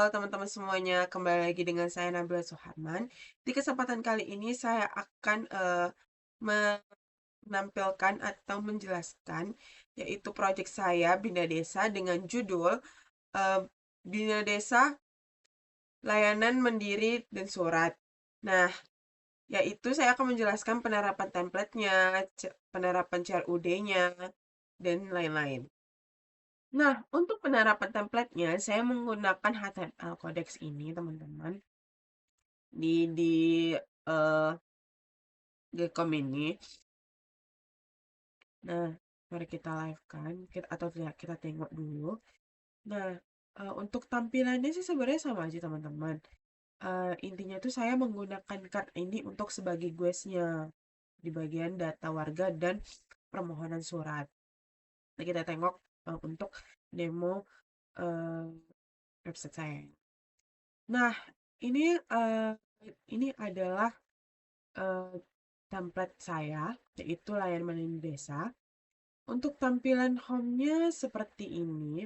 teman-teman semuanya, kembali lagi dengan saya Nabila Suharman. Di kesempatan kali ini saya akan menampilkan atau menjelaskan yaitu proyek saya Bina Desa dengan judul eh, Bina Desa Layanan Mandiri dan Surat. Nah, yaitu saya akan menjelaskan penerapan template-nya, penerapan CRUD-nya, dan lain-lain. Nah, untuk penerapan template-nya, saya menggunakan HTML Codex ini, teman-teman. Di eh Gcom ini. Nah, mari kita live-kan, atau tidak kita tengok dulu. Nah, untuk tampilannya sih sebenarnya sama aja, teman-teman. Intinya tuh saya menggunakan card ini untuk sebagai guesnya di bagian data warga dan permohonan surat. Nah, kita tengok untuk demo eh, website saya. Nah, ini ini adalah eh, template saya, yaitu layanan mandiri desa. Untuk tampilan home-nya seperti ini.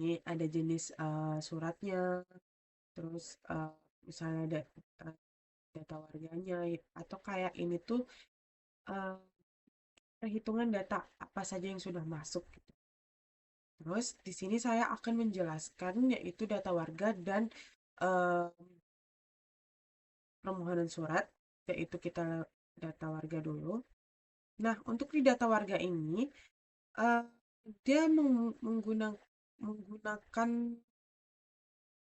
Ini ada jenis suratnya, terus misalnya ada eh, data warganya, atau kayak ini tuh eh, perhitungan data apa saja yang sudah masuk gitu. Terus di sini saya akan menjelaskan yaitu data warga dan eh, permohonan surat, yaitu kita data warga dulu. Nah, untuk di data warga ini, eh, dia menggunakan.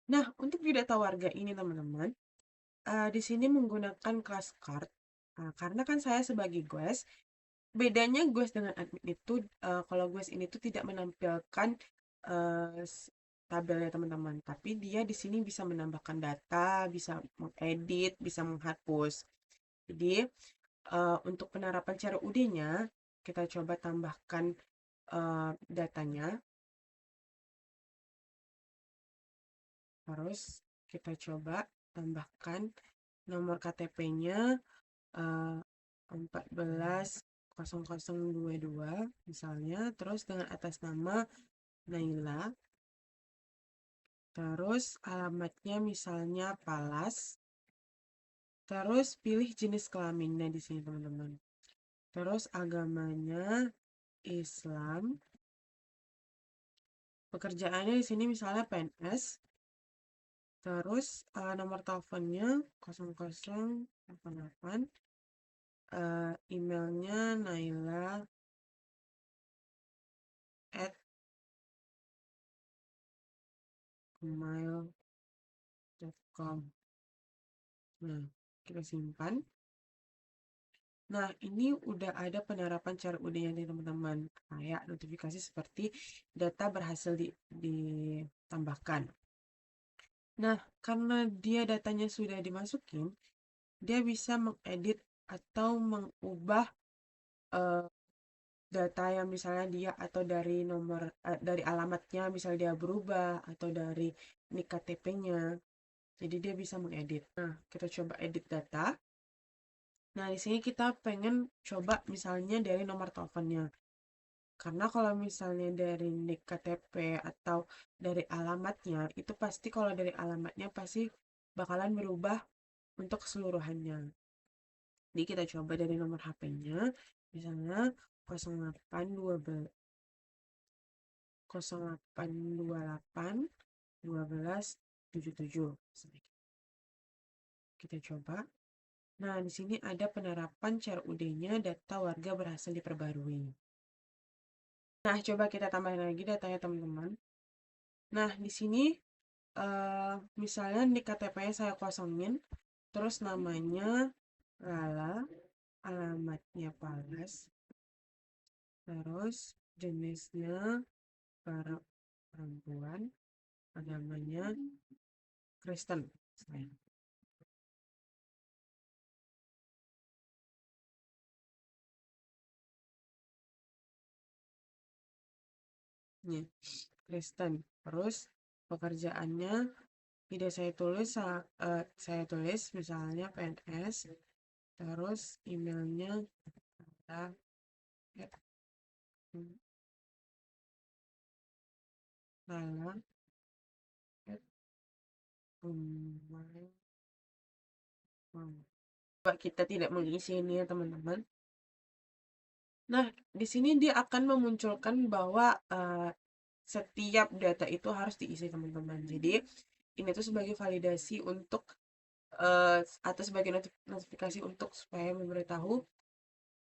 Nah, untuk di data warga ini, teman-teman, di sini menggunakan class card. Karena kan saya sebagai guest, bedanya guest dengan admin itu, kalau guest ini tuh tidak menampilkan tabelnya, teman-teman. Tapi dia di sini bisa menambahkan data, bisa mengedit, bisa menghapus. Jadi, untuk penerapan cara UD-nya, kita coba tambahkan datanya. Terus kita coba tambahkan nomor KTP-nya 140022 misalnya, terus dengan atas nama Naila, terus alamatnya misalnya Palas, terus pilih jenis kelaminnya di sini, teman-teman. Terus agamanya Islam, pekerjaannya di sini misalnya PNS, terus nomor teleponnya 0088, emailnya naila at gmail.com. Nah, kita simpan. Nah, ini udah ada penerapan cara udahnya nih, teman-teman. Kayak notifikasi seperti data berhasil ditambahkan. Nah, karena dia datanya sudah dimasukin, dia bisa mengedit atau mengubah eh, data yang misalnya dia, atau dari nomor dari alamatnya misalnya dia berubah, atau dari nik KTP-nya. Jadi dia bisa mengedit. Nah, kita coba edit data. Nah, di sini kita pengen coba misalnya dari nomor teleponnya. Karena kalau misalnya dari nik KTP atau dari alamatnya, itu pasti kalau dari alamatnya pasti bakalan berubah untuk keseluruhannya. Jadi kita coba dari nomor HP-nya, misalnya 0812 0828 1277. Kita coba. Nah, di sini ada penerapan CRUD-nya, data warga berhasil diperbarui. Nah, coba kita tambahin lagi datanya, teman-teman. Nah, di sini misalnya di KTP-nya saya kosongin, terus namanya Lala, alamatnya Palas, terus jenisnya para perempuan, agamanya Kristen. Nih, Kristen. Terus pekerjaannya tidak saya tulis misalnya PNS, terus emailnya adalah Coba kita tidak mengisi ini ya teman-teman. Nah, di sini dia akan memunculkan bahwa setiap data itu harus diisi teman-teman. Jadi ini tuh sebagai validasi untuk atau sebagai notifikasi untuk supaya memberitahu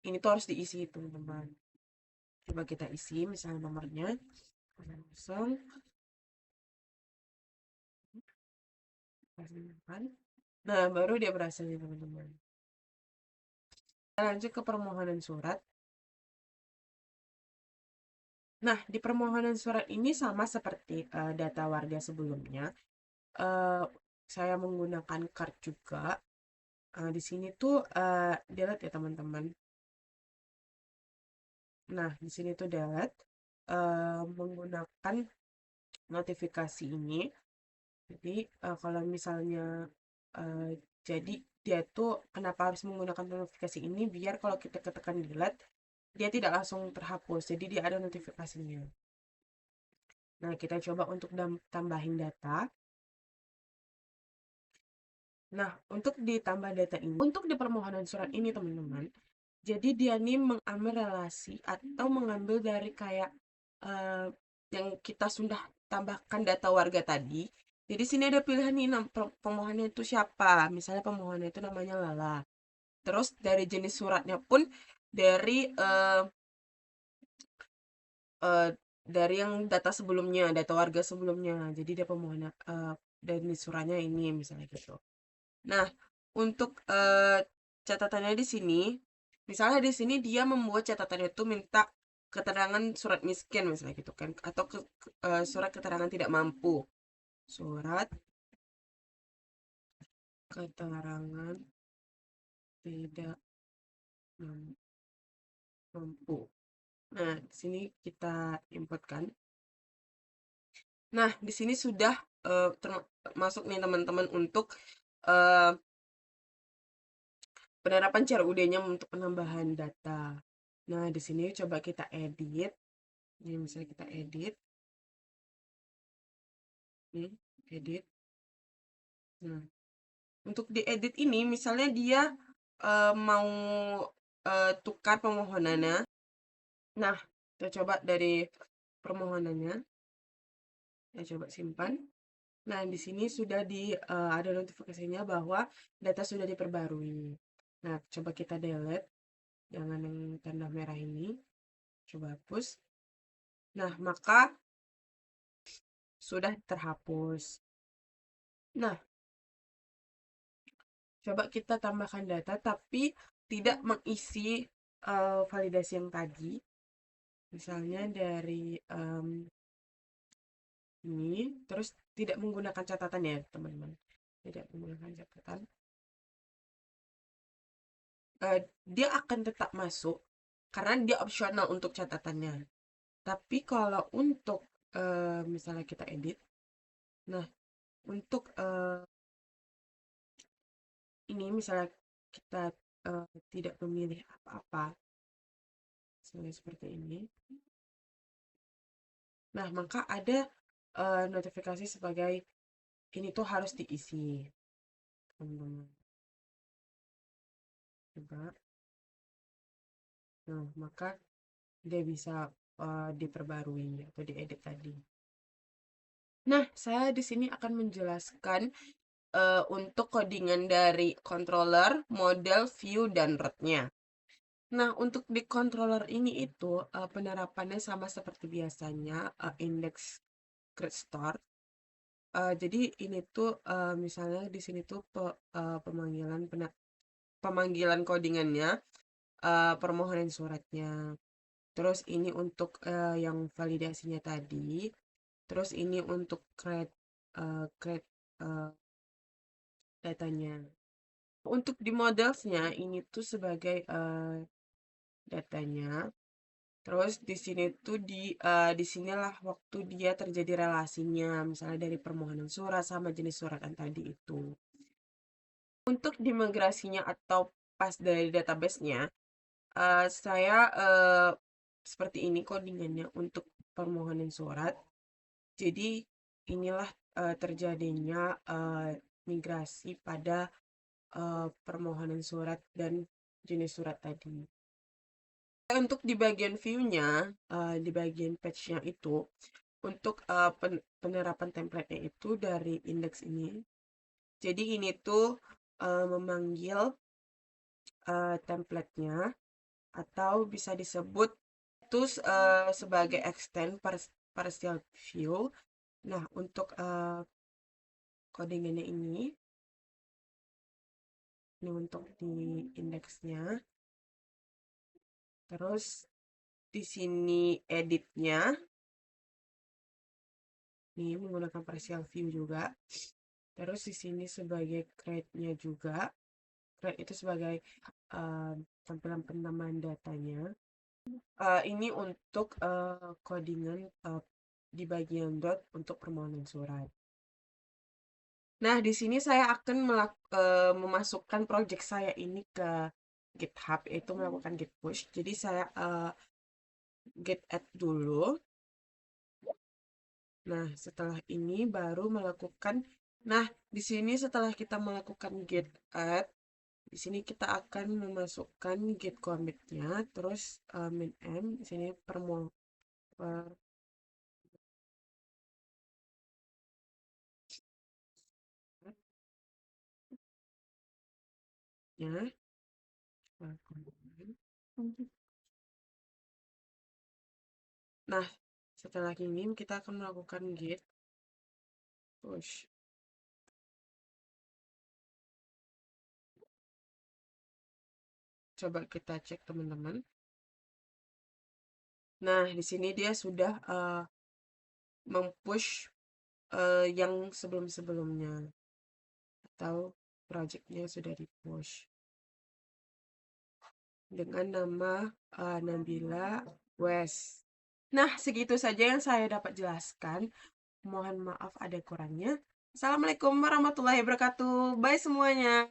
ini tuh harus diisi teman-teman. Coba kita isi misalnya nomornya 0, nah baru dia berhasil nih teman-teman. Kita lanjut ke permohonan surat. Nah, di permohonan surat ini sama seperti data warga sebelumnya. Saya menggunakan card juga. Di sini tuh delete ya teman-teman. Nah, di sini tuh delete menggunakan notifikasi ini. Jadi kalau misalnya jadi dia tuh kenapa harus menggunakan notifikasi ini biar kalau kita ketekan delete dia tidak langsung terhapus. Jadi dia ada notifikasinya. Nah, kita coba untuk tambahin data. Nah, untuk ditambah data ini, untuk di permohonan surat ini teman-teman, jadi dia nih mengambil relasi atau mengambil dari kayak yang kita sudah tambahkan data warga tadi. Jadi sini ada pilihan nih pemohonnya itu siapa. Misalnya pemohonnya itu namanya Lala. Terus dari jenis suratnya pun dari yang data sebelumnya, data warga sebelumnya. Jadi dia pemohonnya dari suratnya ini misalnya gitu. Nah, untuk catatannya di sini, misalnya di sini dia membuat catatannya itu minta keterangan surat miskin misalnya gitu kan, atau surat keterangan tidak mampu. Surat keterangan tidak mampu. Nah, di sini kita inputkan. Nah, di sini sudah termasuk nih teman-teman untuk penerapan CRUD-nya untuk penambahan data. Nah, di sini coba kita edit. Ini misalnya kita edit. Nih, edit. Nah, untuk diedit ini misalnya dia mau tukar pemohonannya. Nah, kita coba dari permohonannya. Kita coba simpan. Nah, di sini sudah ada notifikasinya bahwa data sudah diperbarui. Nah, coba kita delete. Jangan yang tanda merah ini. Coba hapus. Nah, maka sudah terhapus. Nah, coba kita tambahkan data tapi tidak mengisi validasi yang tadi. Misalnya dari ini, terus tidak menggunakan catatan ya teman-teman. Tidak menggunakan catatan. Dia akan tetap masuk karena dia opsional untuk catatannya. Tapi kalau untuk misalnya kita edit, nah untuk ini misalnya kita tidak memilih apa-apa, misalnya seperti ini. Nah, maka ada notifikasi sebagai ini tuh harus diisi. Teman-teman. Coba. Nah, maka dia bisa diperbarui atau diedit tadi. Nah, saya di sini akan menjelaskan untuk codingan dari controller, model, view, dan root-nya. Nah, untuk di controller ini itu penerapannya sama seperti biasanya index create store. Jadi ini tuh misalnya di sini tuh pemanggilan codingannya, permohonan suratnya. Terus ini untuk yang validasinya tadi. Terus ini untuk create datanya. Untuk di modelsnya ini tuh sebagai datanya. Terus di sini tuh di sinilah waktu dia terjadi relasinya, misalnya dari permohonan surat sama jenis surat yang tadi itu. Untuk dimigrasinya atau pas dari database-nya, saya seperti ini codingannya untuk permohonan surat. Jadi inilah terjadinya migrasi pada permohonan surat dan jenis surat tadi. Untuk di bagian view-nya, di bagian page-nya itu, untuk penerapan template-nya itu dari indeks ini. Jadi ini tuh memanggil template-nya, atau bisa disebut itu sebagai extend partial view. Nah, untuk codingannya ini untuk di indeksnya. Terus di sini editnya, ini menggunakan partial view juga. Terus di sini sebagai create-nya juga. Create itu sebagai tampilan penambahan datanya. Ini untuk codingan di bagian dot untuk permohonan surat. Nah, di sini saya akan memasukkan project saya ini ke GitHub, yaitu melakukan git push. Jadi saya git add dulu. Nah, setelah ini baru melakukan. Nah, di sini setelah kita melakukan git add, di sini kita akan memasukkan git commit-nya, terus min m di sini ya. Nah, setelah ini kita akan melakukan git push. Coba kita cek teman-teman. Nah, di sini dia sudah mempush yang sebelum-sebelumnya, atau projectnya sudah di-push dengan nama Nabila West. Nah, segitu saja yang saya dapat jelaskan. Mohon maaf ada kurangnya. Assalamualaikum warahmatullahi wabarakatuh. Bye semuanya.